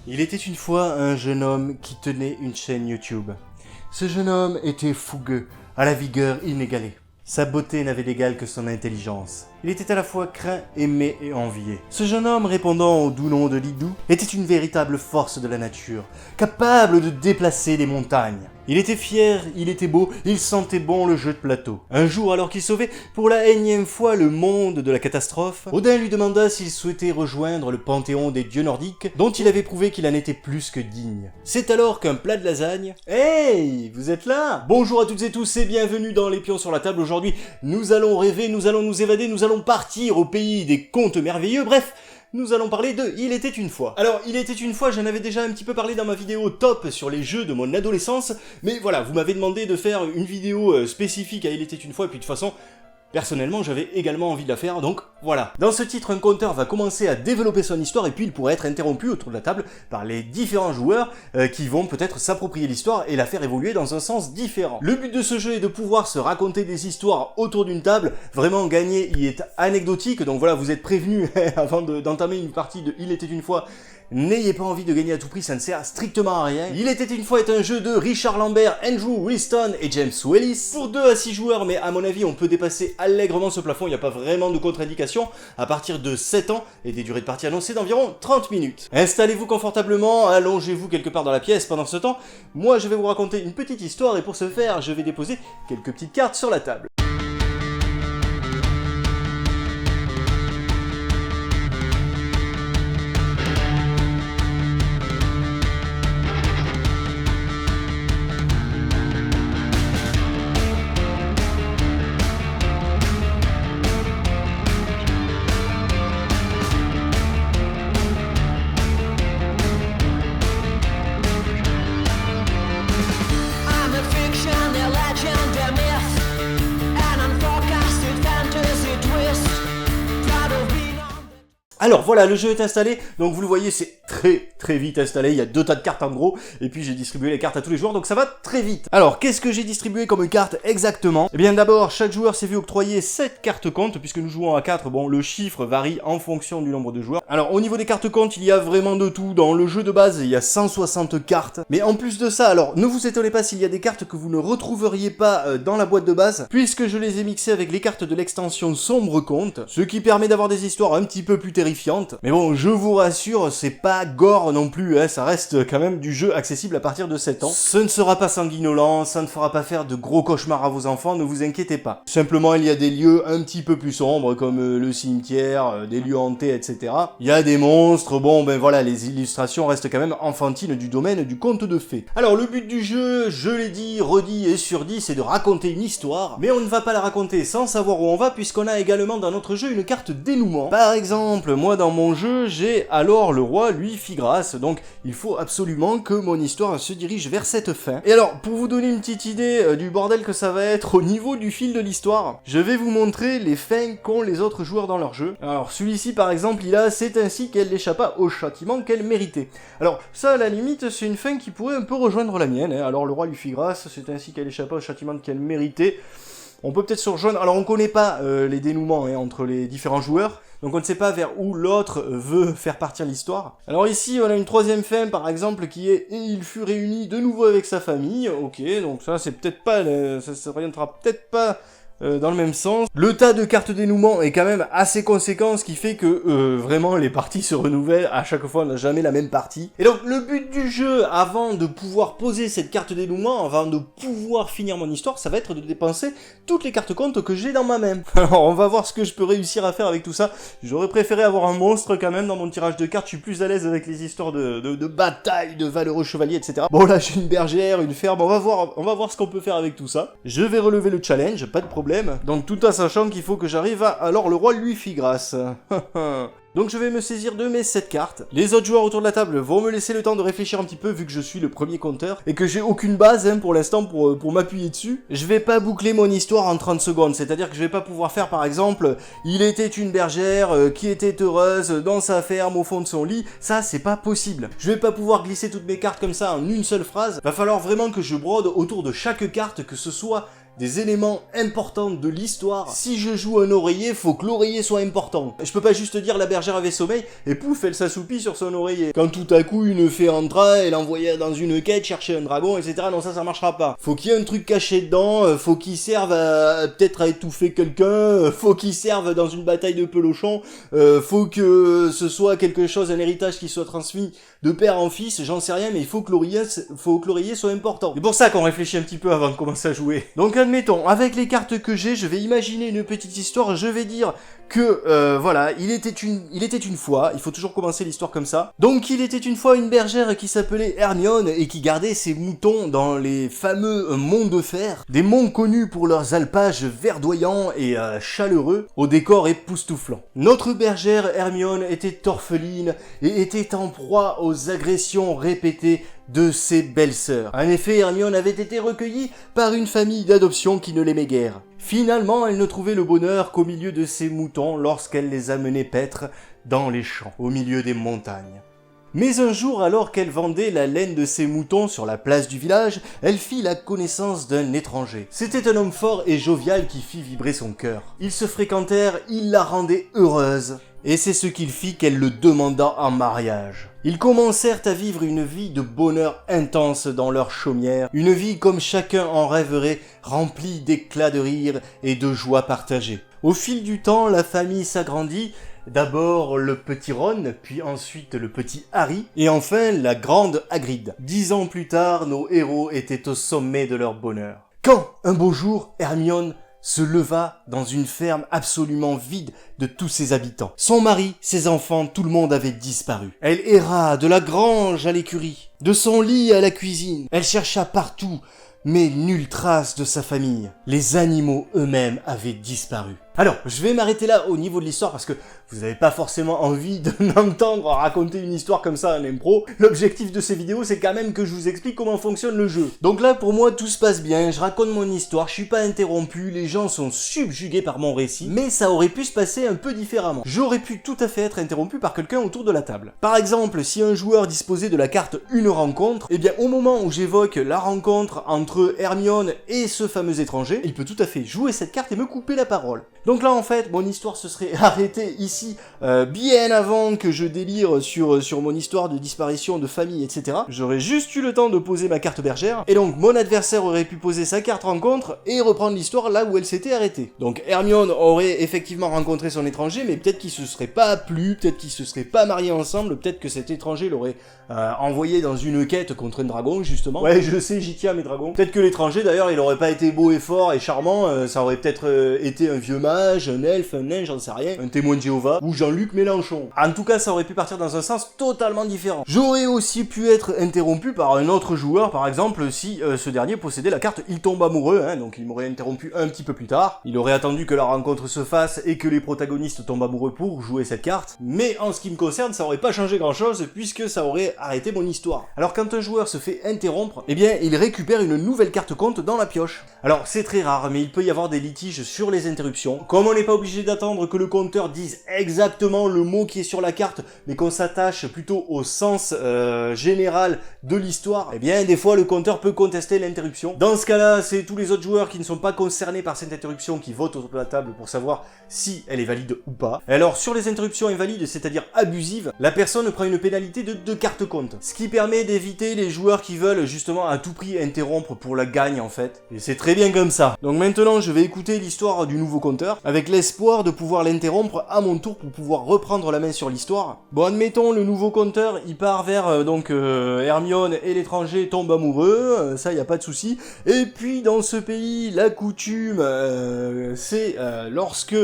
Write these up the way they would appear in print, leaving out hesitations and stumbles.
Il était une fois un jeune homme qui tenait une chaîne YouTube. Ce jeune homme était fougueux, à la vigueur inégalée. Sa beauté n'avait d'égal que son intelligence. Il était à la fois craint, aimé et envié. Ce jeune homme, répondant au doux nom de Lidou, était une véritable force de la nature, capable de déplacer des montagnes. Il était fier, il était beau, il sentait bon le jeu de plateau. Un jour, alors qu'il sauvait pour la énième fois le monde de la catastrophe, Odin lui demanda s'il souhaitait rejoindre le panthéon des dieux nordiques, dont il avait prouvé qu'il en était plus que digne. C'est alors qu'un plat de lasagne... Hey, vous êtes là? Bonjour à toutes et tous et bienvenue dans Les Pions sur la table. Aujourd'hui, nous allons rêver, nous allons nous évader, nous allons partir au pays des contes merveilleux, bref... Nous allons parler de Il était une fois. Alors, Il était une fois, j'en avais déjà un petit peu parlé dans ma vidéo top sur les jeux de mon adolescence, mais voilà, vous m'avez demandé de faire une vidéo spécifique à Il était une fois, et puis de toute façon, personnellement, j'avais également envie de la faire, donc voilà. Dans ce titre, un conteur va commencer à développer son histoire, et puis il pourrait être interrompu autour de la table par les différents joueurs qui vont peut-être s'approprier l'histoire et la faire évoluer dans un sens différent. Le but de ce jeu est de pouvoir se raconter des histoires autour d'une table, vraiment gagner y est anecdotique, donc voilà, vous êtes prévenus avant d'entamer une partie de Il était une fois. N'ayez pas envie de gagner à tout prix, ça ne sert strictement à rien. Il était une fois est un jeu de Richard Lambert, Andrew Wilston et James Welles. Pour 2 à 6 joueurs, mais à mon avis, on peut dépasser allègrement ce plafond, il n'y a pas vraiment de contre-indication, à partir de 7 ans, et des durées de partie annoncées d'environ 30 minutes. Installez-vous confortablement, allongez-vous quelque part dans la pièce pendant ce temps. Moi, je vais vous raconter une petite histoire, et pour ce faire, je vais déposer quelques petites cartes sur la table. Alors voilà, le jeu est installé, donc vous le voyez, c'est très vite installé, il y a 2 tas de cartes en gros, et puis j'ai distribué les cartes à tous les joueurs, donc ça va très vite. Alors, qu'est-ce que j'ai distribué comme carte exactement? Eh bien d'abord, chaque joueur s'est vu octroyer 7 cartes comptes, puisque nous jouons à 4, bon, le chiffre varie en fonction du nombre de joueurs. Alors, au niveau des cartes comptes, il y a vraiment de tout, dans le jeu de base, il y a 160 cartes, mais en plus de ça, alors, ne vous étonnez pas s'il y a des cartes que vous ne retrouveriez pas dans la boîte de base, puisque je les ai mixées avec les cartes de l'extension Sombre Conte, ce qui permet d'avoir des histoires un petit peu plus terrifiantes. Mais bon, je vous rassure, c'est pas gore non plus, hein, ça reste quand même du jeu accessible à partir de 7 ans. Ce ne sera pas sanguinolent, ça ne fera pas faire de gros cauchemars à vos enfants, ne vous inquiétez pas. Simplement, il y a des lieux un petit peu plus sombres, comme le cimetière, des lieux hantés, etc. Il y a des monstres, bon ben voilà, les illustrations restent quand même enfantines du domaine du conte de fées. Alors, le but du jeu, je l'ai dit, redit et surdit, c'est de raconter une histoire, mais on ne va pas la raconter sans savoir où on va, puisqu'on a également dans notre jeu une carte dénouement. Par exemple, moi dans mon jeu, j'ai alors le roi lui fit grâce, donc il faut absolument que mon histoire se dirige vers cette fin. Et alors, pour vous donner une petite idée du bordel que ça va être au niveau du fil de l'histoire, je vais vous montrer les fins qu'ont les autres joueurs dans leur jeu. Alors, celui-ci par exemple, il a « C'est ainsi qu'elle échappa au châtiment qu'elle méritait ». Alors, ça à la limite, c'est une fin qui pourrait un peu rejoindre la mienne, hein. Alors, le roi lui fit grâce, c'est ainsi qu'elle échappa au châtiment qu'elle méritait. On peut peut-être se rejoindre, alors on connaît pas les dénouements hein, entre les différents joueurs, donc on ne sait pas vers où l'autre veut faire partir l'histoire. Alors ici, on a une troisième fin, par exemple, qui est « Et il fut réuni de nouveau avec sa famille ». Ok, donc ça, c'est peut-être pas, ça s'orientera peut-être pas dans le même sens. Le tas de cartes dénouement est quand même assez conséquent, ce qui fait que vraiment les parties se renouvellent, à chaque fois on n'a jamais la même partie. Et donc le but du jeu, avant de pouvoir poser cette carte dénouement, avant de pouvoir finir mon histoire, ça va être de dépenser toutes les cartes comptes que j'ai dans ma main. Alors on va voir ce que je peux réussir à faire avec tout ça. J'aurais préféré avoir un monstre quand même dans mon tirage de cartes, je suis plus à l'aise avec les histoires de bataille, de valeureux chevaliers, etc. Bon là j'ai une bergère, une ferme, on va voir ce qu'on peut faire avec tout ça. Je vais relever le challenge, pas de problème. Donc tout en sachant qu'il faut que j'arrive à... Alors le roi lui fit grâce. Donc je vais me saisir de mes 7 cartes. Les autres joueurs autour de la table vont me laisser le temps de réfléchir un petit peu vu que je suis le premier compteur et que j'ai aucune base hein, pour l'instant pour m'appuyer dessus. Je vais pas boucler mon histoire en 30 secondes, c'est-à-dire que je vais pas pouvoir faire par exemple « Il était une bergère qui était heureuse dans sa ferme au fond de son lit », ça c'est pas possible. Je vais pas pouvoir glisser toutes mes cartes comme ça en une seule phrase, va falloir vraiment que je brode autour de chaque carte, que ce soit des éléments importants de l'histoire. Si je joue un oreiller, faut que l'oreiller soit important. Je peux pas juste dire la bergère avait sommeil et pouf, elle s'assoupit sur son oreiller. Quand tout à coup une fée entra, elle envoyait dans une quête chercher un dragon, etc. Non, ça marchera pas. Faut qu'il y ait un truc caché dedans, faut qu'il serve à peut-être à étouffer quelqu'un, faut qu'il serve dans une bataille de pelochon, faut que ce soit quelque chose, un héritage qui soit transmis de père en fils, j'en sais rien, mais il faut que l'oreiller soit important. C'est pour ça qu'on réfléchit un petit peu avant de commencer à jouer. Donc admettons, avec les cartes que j'ai, je vais imaginer une petite histoire, je vais dire que, voilà, il était une fois, il faut toujours commencer l'histoire comme ça. Donc il était une fois une bergère qui s'appelait Hermione et qui gardait ses moutons dans les fameux monts de fer, des monts connus pour leurs alpages verdoyants et chaleureux, au décor époustouflant. Notre bergère Hermione était orpheline et était en proie aux agressions répétées de ses belles-sœurs. En effet, Hermione avait été recueillie par une famille d'adoption qui ne l'aimait guère. Finalement, elle ne trouvait le bonheur qu'au milieu de ses moutons lorsqu'elle les amenait paître dans les champs, au milieu des montagnes. Mais un jour, alors qu'elle vendait la laine de ses moutons sur la place du village, elle fit la connaissance d'un étranger. C'était un homme fort et jovial qui fit vibrer son cœur. Ils se fréquentèrent, il la rendait heureuse. Et c'est ce qu'il fit qu'elle le demanda en mariage. Ils commencèrent à vivre une vie de bonheur intense dans leur chaumière, une vie comme chacun en rêverait, remplie d'éclats de rire et de joie partagée. Au fil du temps, la famille s'agrandit, d'abord le petit Ron, puis ensuite le petit Harry, et enfin la grande Hagrid. 10 ans plus tard, nos héros étaient au sommet de leur bonheur. Quand, un beau jour, Hermione se leva dans une ferme absolument vide de tous ses habitants. Son mari, ses enfants, tout le monde avait disparu. Elle erra de la grange à l'écurie, de son lit à la cuisine. Elle chercha partout, mais nulle trace de sa famille. Les animaux eux-mêmes avaient disparu. Alors, je vais m'arrêter là au niveau de l'histoire parce que vous n'avez pas forcément envie de m'entendre raconter une histoire comme ça en impro. L'objectif de ces vidéos, c'est quand même que je vous explique comment fonctionne le jeu. Donc là, pour moi, tout se passe bien, je raconte mon histoire, je suis pas interrompu, les gens sont subjugués par mon récit, mais ça aurait pu se passer un peu différemment. J'aurais pu tout à fait être interrompu par quelqu'un autour de la table. Par exemple, si un joueur disposait de la carte Une rencontre, eh bien au moment où j'évoque la rencontre entre Hermione et ce fameux étranger, il peut tout à fait jouer cette carte et me couper la parole. Donc là, en fait, mon histoire se serait arrêtée ici, bien avant que je délire sur mon histoire de disparition de famille, etc. J'aurais juste eu le temps de poser ma carte bergère, et donc mon adversaire aurait pu poser sa carte rencontre et reprendre l'histoire là où elle s'était arrêtée. Donc Hermione aurait effectivement rencontré son étranger, mais peut-être qu'il se serait pas plu, peut-être qu'ils se seraient pas mariés ensemble, peut-être que cet étranger l'aurait envoyé dans une quête contre un dragon, justement. Ouais, je sais, j'y tiens mes dragons. Peut-être que l'étranger, d'ailleurs, il aurait pas été beau et fort et charmant, ça aurait peut-être été un vieux mage, un elfe, un nain, j'en sais rien, un témoin de Jéhovah, ou Jean-Luc Mélenchon. En tout cas, ça aurait pu partir dans un sens totalement différent. J'aurais aussi pu être interrompu par un autre joueur, par exemple, si ce dernier possédait la carte Il tombe amoureux, donc il m'aurait interrompu un petit peu plus tard. Il aurait attendu que la rencontre se fasse et que les protagonistes tombent amoureux pour jouer cette carte. Mais en ce qui me concerne, ça aurait pas changé grand-chose, puisque ça aurait arrêté mon histoire. Alors quand un joueur se fait interrompre, eh bien, il récupère une nouvelle carte compte dans la pioche. Alors, c'est très rare, mais il peut y avoir des litiges sur les interruptions. Comme on n'est pas obligé d'attendre que le compteur dise exactement le mot qui est sur la carte, mais qu'on s'attache plutôt au sens général de l'histoire, eh bien des fois le compteur peut contester l'interruption. Dans ce cas-là, c'est tous les autres joueurs qui ne sont pas concernés par cette interruption qui votent autour de la table pour savoir si elle est valide ou pas. Et alors sur les interruptions invalides, c'est-à-dire abusives, la personne prend une pénalité de 2 cartes compte, ce qui permet d'éviter les joueurs qui veulent justement à tout prix interrompre pour la gagne en fait. Et c'est très bien comme ça. Donc maintenant, je vais écouter l'histoire du nouveau compteur, avec l'espoir de pouvoir l'interrompre à mon tour pour pouvoir reprendre la main sur l'histoire. Bon, admettons, le nouveau compteur, il part vers Hermione et l'étranger tombent amoureux, ça y a pas de souci. Et puis dans ce pays, la coutume, c'est lorsque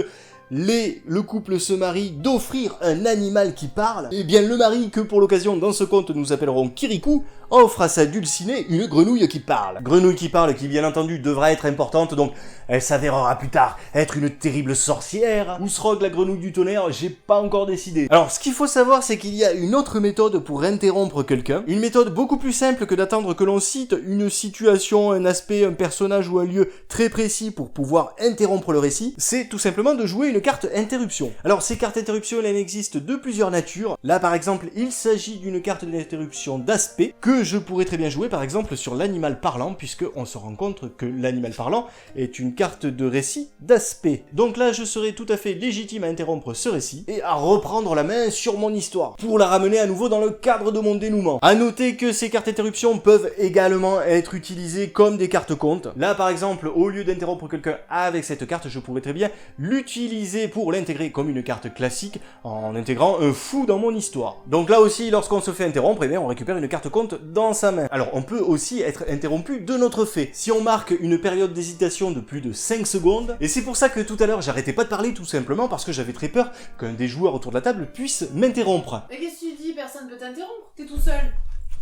le couple se marie d'offrir un animal qui parle, et bien le mari que pour l'occasion dans ce conte nous appellerons Kirikou, offre à sa dulcinée une grenouille qui parle. Grenouille qui parle qui bien entendu devra être importante, donc elle s'avérera plus tard être une terrible sorcière. Ou Srog la grenouille du tonnerre, j'ai pas encore décidé. Alors ce qu'il faut savoir c'est qu'il y a une autre méthode pour interrompre quelqu'un, une méthode beaucoup plus simple que d'attendre que l'on cite une situation, un aspect, un personnage ou un lieu très précis pour pouvoir interrompre le récit, c'est tout simplement de jouer une une carte interruption. Alors ces cartes interruption, il en existe de plusieurs natures. Là par exemple, il s'agit d'une carte d'interruption d'aspect que je pourrais très bien jouer par exemple sur l'animal parlant, puisque on se rend compte que l'animal parlant est une carte de récit d'aspect. Donc là je serais tout à fait légitime à interrompre ce récit et à reprendre la main sur mon histoire pour la ramener à nouveau dans le cadre de mon dénouement. A noter que ces cartes interruption peuvent également être utilisées comme des cartes compte. Là par exemple, au lieu d'interrompre quelqu'un avec cette carte, je pourrais très bien l'utiliser pour l'intégrer comme une carte classique en intégrant un fou dans mon histoire. Donc là aussi, lorsqu'on se fait interrompre, eh bien, on récupère une carte compte dans sa main. Alors on peut aussi être interrompu de notre fait. Si on marque une période d'hésitation de plus de 5 secondes, et c'est pour ça que tout à l'heure j'arrêtais pas de parler tout simplement parce que j'avais très peur qu'un des joueurs autour de la table puisse m'interrompre. Mais qu'est-ce que tu dis? Personne ne peut t'interrompre, t'es tout seul.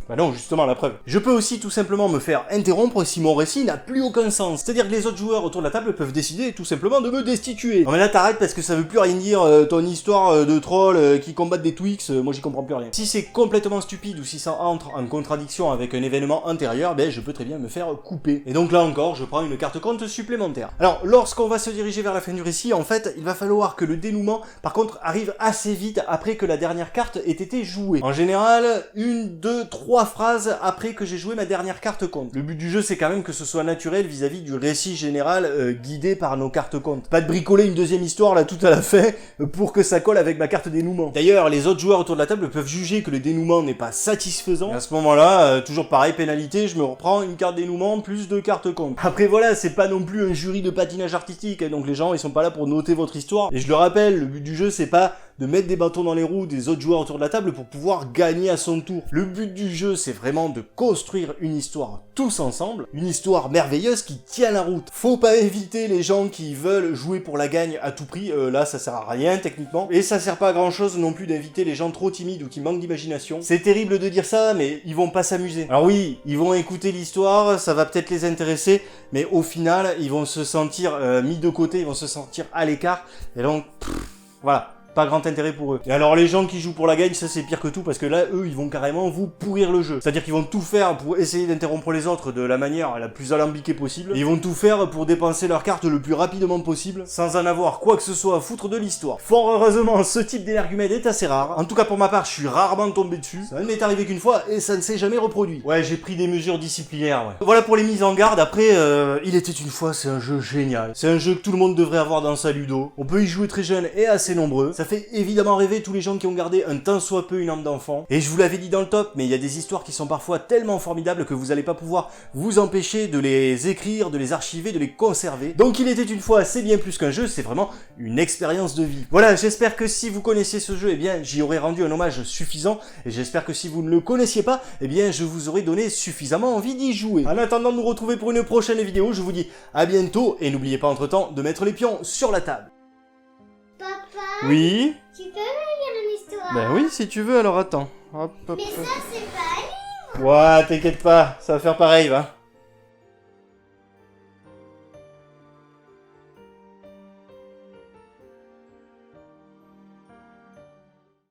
Bah non, justement, la preuve. Je peux aussi tout simplement me faire interrompre si mon récit n'a plus aucun sens. C'est-à-dire que les autres joueurs autour de la table peuvent décider tout simplement de me destituer. Non mais là t'arrêtes parce que ça veut plus rien dire, ton histoire de troll qui combattent des Twix, moi j'y comprends plus rien. Si c'est complètement stupide ou si ça entre en contradiction avec un événement antérieur, ben je peux très bien me faire couper. Et donc là encore, je prends une carte compte supplémentaire. Alors, lorsqu'on va se diriger vers la fin du récit, en fait, il va falloir que le dénouement, par contre, arrive assez vite après que la dernière carte ait été jouée. En général, 1, 2, 3 phrases après que j'ai joué ma dernière carte compte. Le but du jeu, c'est quand même que ce soit naturel vis-à-vis du récit général guidé par nos cartes compte. Pas de bricoler une deuxième histoire là tout à la fin pour que ça colle avec ma carte dénouement. D'ailleurs, les autres joueurs autour de la table peuvent juger que le dénouement n'est pas satisfaisant. Et à ce moment-là, toujours pareil, pénalité, je me reprends une carte dénouement plus 2 cartes compte. Après voilà, c'est pas non plus un jury de patinage artistique, hein, donc les gens ils sont pas là pour noter votre histoire. Et je le rappelle, le but du jeu c'est pas de mettre des bâtons dans les roues des autres joueurs autour de la table pour pouvoir gagner à son tour. Le but du jeu, c'est vraiment de construire une histoire tous ensemble, une histoire merveilleuse qui tient la route. Faut pas éviter les gens qui veulent jouer pour la gagne à tout prix, là ça sert à rien techniquement, et ça sert pas à grand chose non plus d'inviter les gens trop timides ou qui manquent d'imagination. C'est terrible de dire ça, mais ils vont pas s'amuser. Alors oui, ils vont écouter l'histoire, ça va peut-être les intéresser, mais au final, ils vont se sentir mis de côté, ils vont se sentir à l'écart, et donc, voilà. Pas grand intérêt pour eux. Et alors les gens qui jouent pour la gagne, ça c'est pire que tout parce que là, eux, ils vont carrément vous pourrir le jeu. C'est-à-dire qu'ils vont tout faire pour essayer d'interrompre les autres de la manière la plus alambiquée possible. Et ils vont tout faire pour dépenser leurs cartes le plus rapidement possible, sans en avoir quoi que ce soit à foutre de l'histoire. Fort heureusement, ce type d'énergumène est assez rare. En tout cas pour ma part, je suis rarement tombé dessus. Ça ne m'est arrivé qu'une fois et ça ne s'est jamais reproduit. Ouais, j'ai pris des mesures disciplinaires, ouais. Voilà pour les mises en garde. Après, il était une fois, c'est un jeu génial. C'est un jeu que tout le monde devrait avoir dans sa ludo. On peut y jouer très jeune et assez nombreux. Ça fait évidemment rêver tous les gens qui ont gardé un tant soit peu une âme d'enfant. Et je vous l'avais dit dans le top, mais il y a des histoires qui sont parfois tellement formidables que vous n'allez pas pouvoir vous empêcher de les écrire, de les archiver, de les conserver. Donc il était une fois, c'est bien plus qu'un jeu, c'est vraiment une expérience de vie. Voilà, j'espère que si vous connaissiez ce jeu, eh bien j'y aurais rendu un hommage suffisant. Et j'espère que si vous ne le connaissiez pas, eh bien je vous aurais donné suffisamment envie d'y jouer. En attendant de nous retrouver pour une prochaine vidéo, je vous dis à bientôt et n'oubliez pas entre temps de mettre les pions sur la table. Papa, Oui? tu peux me lire une histoire? Ben oui, si tu veux, alors attends. Hop, hop, Mais hop. ça, c'est pas un livre. Ouais, t'inquiète pas, ça va faire pareil, va.